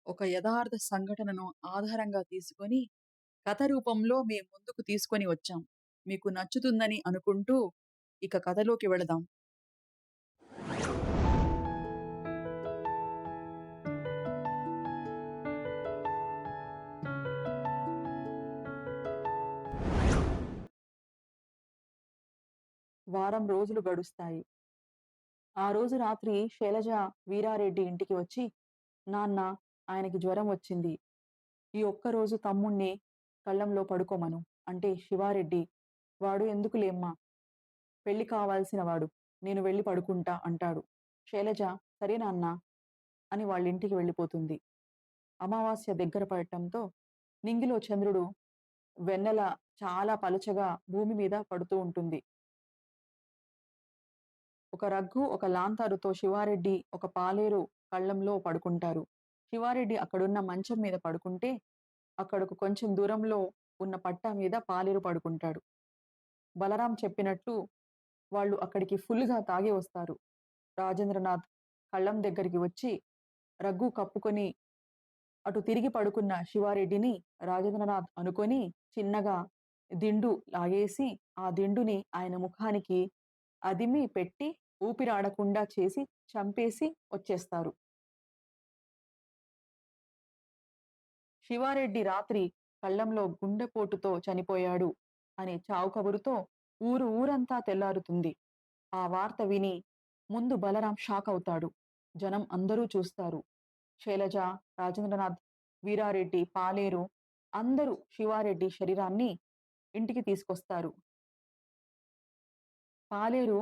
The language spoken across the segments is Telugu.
ఒక యథార్థ సంఘటనను ఆధారంగా తీసుకొని, కథ రూపంలో మేము ముందుకు తీసుకొని వచ్చాం. మీకు నచ్చుతుందని అనుకుంటూ, ఇక కథలోకి వెళదాం. వారం రోజులు గడుస్తాయి. ఆ రోజు రాత్రి శైలజ వీరారెడ్డి ఇంటికి వచ్చి, నాన్న, ఆయనకి జ్వరం వచ్చింది. ఈ ఒక్కరోజు తమ్ముణ్ణి కళ్ళంలో పడుకోమను. అంటే శివారెడ్డి, వాడు ఎందుకులేమ్మా, పెళ్లి కావాల్సిన వాడు. నేను వెళ్ళి పడుకుంటా అంటాడు. శైలజ, సరే నాన్నా అని వాళ్ళింటికి వెళ్ళిపోతుంది. అమావాస్య దగ్గర పడటంతో నింగిలో చంద్రుడు వెన్నెల చాలా పలుచగా భూమి మీద పడుతూ ఉంటుంది. ఒక రగ్గు, ఒక లాంతరుతో శివారెడ్డి ఒక పాలేరు కళ్ళంలో పడుకుంటారు. శివారెడ్డి అక్కడున్న మంచం మీద పడుకుంటే, అక్కడకు కొంచెం దూరంలో ఉన్న పట్టా మీద పాలేరు పడుకుంటాడు. బలరాం చెప్పినట్లు వాళ్ళు అక్కడికి ఫుల్‌గా తాగి వస్తారు. రాజేంద్రనాథ్ కళ్ళం దగ్గరికి వచ్చి రగ్గు కప్పుకొని అటు తిరిగి పడుకున్న శివారెడ్డిని రాజేంద్రనాథ్ అనుకొని చిన్నగా దిండు లాగేసి, ఆ దిండుని ఆయన ముఖానికి అదిమి పెట్టి ఊపిరాడకుండా చేసి చంపేసి వచ్చేస్తారు. శివారెడ్డి రాత్రి కళ్ళంలో గుండెపోటుతో చనిపోయాడు అనే చావు కబురుతో ఊరంతా తెల్లారుతుంది. ఆ వార్త విని ముందు బలరాం షాక్ అవుతాడు. జనం అందరూ చూస్తారు. శైలజ, రాజేంద్రనాథ్, వీరారెడ్డి, పాలేరు అందరూ శివారెడ్డి శరీరాన్ని ఇంటికి తీసుకొస్తారు. పాలేరు,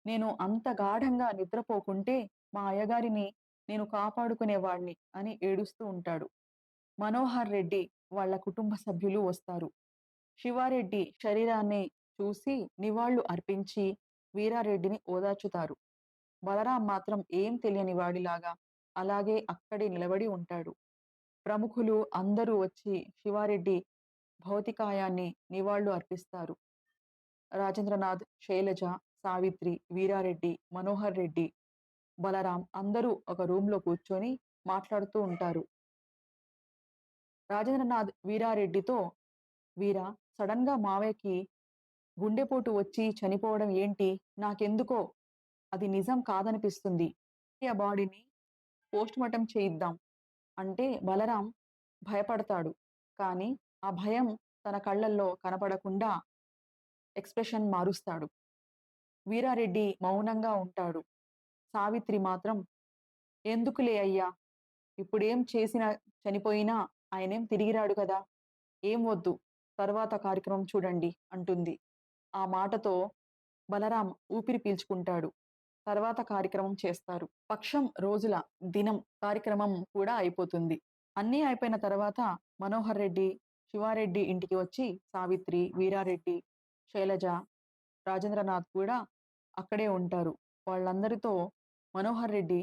నేను అంత గాఢంగా నిద్రపోకుంటే మా అయ్యగారిని నేను కాపాడుకునేవాణ్ణి అని ఏడుస్తూ ఉంటాడు. మనోహర్ రెడ్డి వాళ్ళ కుటుంబ సభ్యులు వస్తారు. శివారెడ్డి శరీరాన్ని చూసి నివాళులు అర్పించి వీరారెడ్డిని ఓదార్చుతారు. బలరాం మాత్రం ఏం తెలియని వాడిలాగా అలాగే అక్కడే నిలబడి ఉంటాడు. ప్రముఖులు అందరూ వచ్చి శివారెడ్డి భౌతికాయాన్ని నివాళులు అర్పిస్తారు. రాజేంద్రనాథ్, శైలజ, సావిత్రి, వీరారెడ్డి, మనోహర్ రెడ్డి, బలరాం అందరూ ఒక రూమ్‌లో కూర్చొని మాట్లాడుతూ ఉంటారు. రాజేంద్రనాథ్ వీరారెడ్డితో, వీరా, సడెన్‌గా మావయ్యకి గుండెపోటు వచ్చి చనిపోవడం ఏంటి? నాకెందుకో అది నిజం కాదనిపిస్తుంది. ఆ బాడీని పోస్ట్‌మార్టం చేయిద్దాం అంటే బలరాం భయపడతాడు. కానీ ఆ భయం తన కళ్ళల్లో కనపడకుండా ఎక్స్‌ప్రెషన్ మారుస్తాడు. వీరారెడ్డి మౌనంగా ఉంటాడు. సావిత్రి మాత్రం, ఎందుకులే అయ్యా! ఇప్పుడేం చేసినా చనిపోయినా ఆయనేం తిరిగిరాడు కదా! ఏం వద్దు. తర్వాత కార్యక్రమం చూడండి అంటుంది. ఆ మాటతో బలరాం ఊపిరి పీల్చుకుంటాడు. తర్వాత కార్యక్రమం చేస్తారు. పక్షం రోజుల దినం కార్యక్రమం కూడా అయిపోతుంది. అన్నీ అయిపోయిన తర్వాత మనోహర్ రెడ్డి, శివారెడ్డి ఇంటికి వచ్చి సావిత్రి, వీరారెడ్డి, శైలజ, రాజేంద్రనాథ్ కూడా అక్కడే ఉంటారు. వాళ్ళందరితో మనోహర్ రెడ్డి,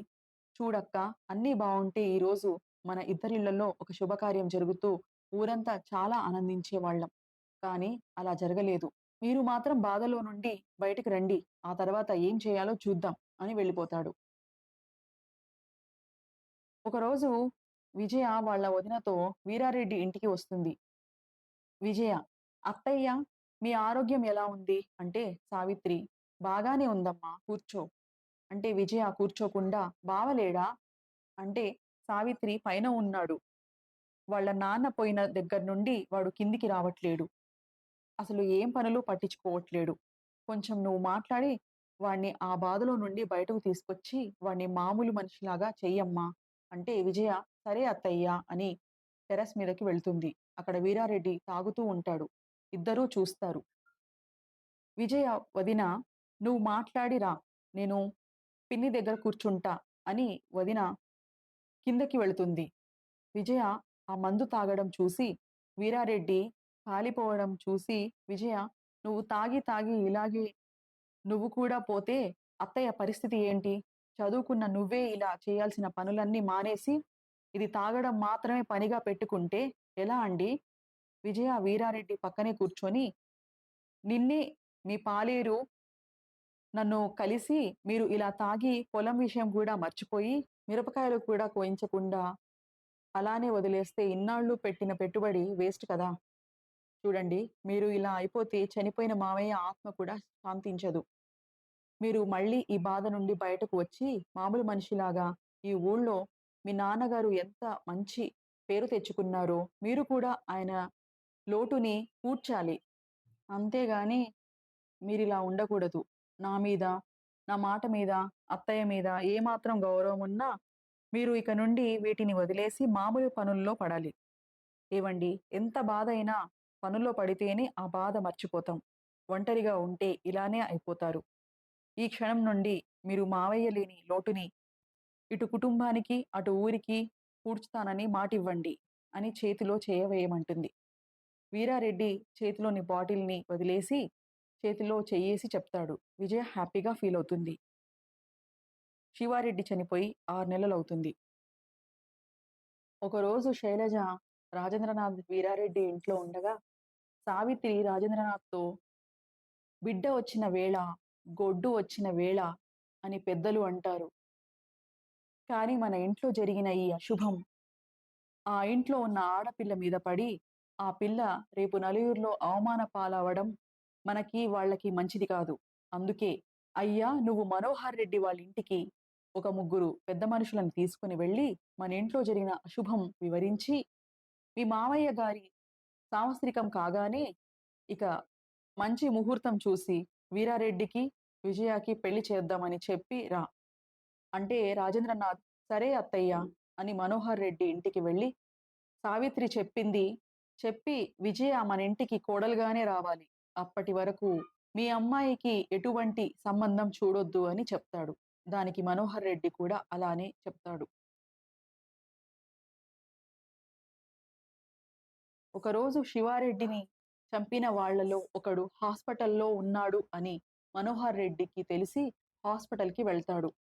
చూడక్కా, అన్నీ బావుంటే ఈరోజు మన ఇద్దరిళ్లలో ఒక శుభకార్యం జరుగుతూ ఊరంతా చాలా ఆనందించేవాళ్ళం. కానీ అలా జరగలేదు. మీరు మాత్రం బాధలో నుండి బయటికి రండి. ఆ తర్వాత ఏం చేయాలో చూద్దాం అని వెళ్ళిపోతాడు. ఒకరోజు విజయ వాళ్ళ వదినతో వీరారెడ్డి ఇంటికి వస్తుంది. విజయ, అత్తయ్య, మీ ఆరోగ్యం ఎలా ఉంది? అంటే సావిత్రి, బాగానే ఉందమ్మా, కూర్చో. అంటే విజయ కూర్చోకుండా, బావ లేడా? అంటే సావిత్రి, పైన ఉన్నాడు. వాళ్ళ నాన్న పోయిన దగ్గర నుండి వాడు కిందికి రావట్లేడు. అసలు ఏం పనులు పట్టించుకోవట్లేడు. కొంచెం నువ్వు మాట్లాడి వాడిని ఆ బాధలో నుండి బయటకు తీసుకొచ్చి వాడిని మామూలు మనిషిలాగా చెయ్యమ్మా అంటే విజయ, సరే అత్తయ్య అని టెర్రస్ మీదకి వెళ్తుంది. అక్కడ వీరారెడ్డి తాగుతూ ఉంటాడు. ఇద్దరూ చూస్తారు. విజయ, వదిన, నువ్వు మాట్లాడి రా, నేను పిన్ని దగ్గర కూర్చుంటా అని వదిన కిందకి వెళుతుంది. విజయ ఆ మందు తాగడం చూసి, వీరారెడ్డి కాలిపోవడం చూసి, విజయ, నువ్వు తాగి తాగి ఇలాగే నువ్వు కూడా పోతే అత్తయ్య పరిస్థితి ఏంటి? చదువుకున్న నువ్వే ఇలా చేయాల్సిన పనులన్నీ మానేసి, ఇది తాగడం మాత్రమే పనిగా పెట్టుకుంటే ఎలా అండి? విజయ వీరారెడ్డి పక్కనే కూర్చొని, నిన్నే మీ పాలేరు నన్ను కలిసి మీరు ఇలా తాగి పొలం విషయం కూడా మర్చిపోయి, మిరపకాయలు కూడా కోయించకుండా అలానే వదిలేస్తే ఇన్నాళ్ళు పెట్టిన పెట్టుబడి వేస్ట్ కదా! చూడండి, మీరు ఇలా అయిపోతే చనిపోయిన మావయ్య ఆత్మ కూడా శాంతించదు. మీరు మళ్ళీ ఈ బాధ నుండి బయటకు వచ్చి మామూలు మనిషిలాగా ఈ ఊళ్ళో మీ నాన్నగారు ఎంత మంచి పేరు తెచ్చుకున్నారో మీరు కూడా ఆయన లోటుని పూడ్చాలి. అంతేగాని మీరిలా ఉండకూడదు. నా మీద, నా మాట మీద, అత్తయ్య మీద ఏమాత్రం గౌరవం ఉన్నా మీరు ఇక నుండి వీటిని వదిలేసి మామూలు పనుల్లో పడాలి. ఏవండీ! ఎంత బాధైనా పనుల్లో పడితేనే ఆ బాధ మర్చిపోతాం. ఒంటరిగా ఉంటే ఇలానే అయిపోతారు. ఈ క్షణం నుండి మీరు మావయ్య లేని లోటుని ఇటు కుటుంబానికి, అటు ఊరికి పూడ్చుతానని మాటివ్వండి అని చేతిలో చేయవేయమంటుంది. వీరారెడ్డి చేతిలోని బాటిల్‌ని వదిలేసి చేతిలో చెయ్యేసి చెప్తాడు. విజయ హ్యాపీగా ఫీలవుతుంది. శివారెడ్డి చనిపోయి 6 నెలలవుతుంది. ఒకరోజు శైలజ రాజేంద్రనాథ్ వీరారెడ్డి ఇంట్లో ఉండగా సావిత్రి రాజేంద్రనాథ్‌తో బిడ్డ వచ్చిన వేళ, గొడ్డు వచ్చిన వేళ అని పెద్దలు అంటారు. కానీ మన ఇంట్లో జరిగిన ఈ అశుభం ఆ ఇంట్లో ఉన్న ఆడపిల్ల మీద పడి, ఆ పిల్ల రేపు నలుగురిలో అవమాన పాలవ్వడం మనకి, వాళ్ళకి మంచిది కాదు. అందుకే అయ్యా నువ్వు మనోహర్ రెడ్డి వాళ్ళ ఇంటికి ఒక ముగ్గురు పెద్ద మనుషులను తీసుకొని వెళ్ళి, మన ఇంట్లో జరిగిన అశుభం వివరించి, మీ మామయ్య గారి సాంవత్సరికం కాగానే ఇక మంచి ముహూర్తం చూసి వీరారెడ్డికి, విజయకి పెళ్లి చేద్దామని చెప్పి రా. అంటే రాజేంద్రనాథ్ సరే అత్తయ్య అని మనోహర్ రెడ్డి ఇంటికి వెళ్ళి సావిత్రి చెప్పింది చెప్పి విజయ మన ఇంటికి కోడలుగానే రావాలి. అప్పటి వరకు మీ అమ్మాయికి ఎటువంటి సంబంధం చూడొద్దు అని చెప్తాడు. దానికి మనోహర్ రెడ్డి కూడా అలానే చెప్తాడు. ఒకరోజు శివారెడ్డిని చంపిన వాళ్ళలో ఒకడు హాస్పిటల్‌లో ఉన్నాడు అని మనోహర్ రెడ్డికి తెలిసి హాస్పిటల్‌కి వెళ్తాడు.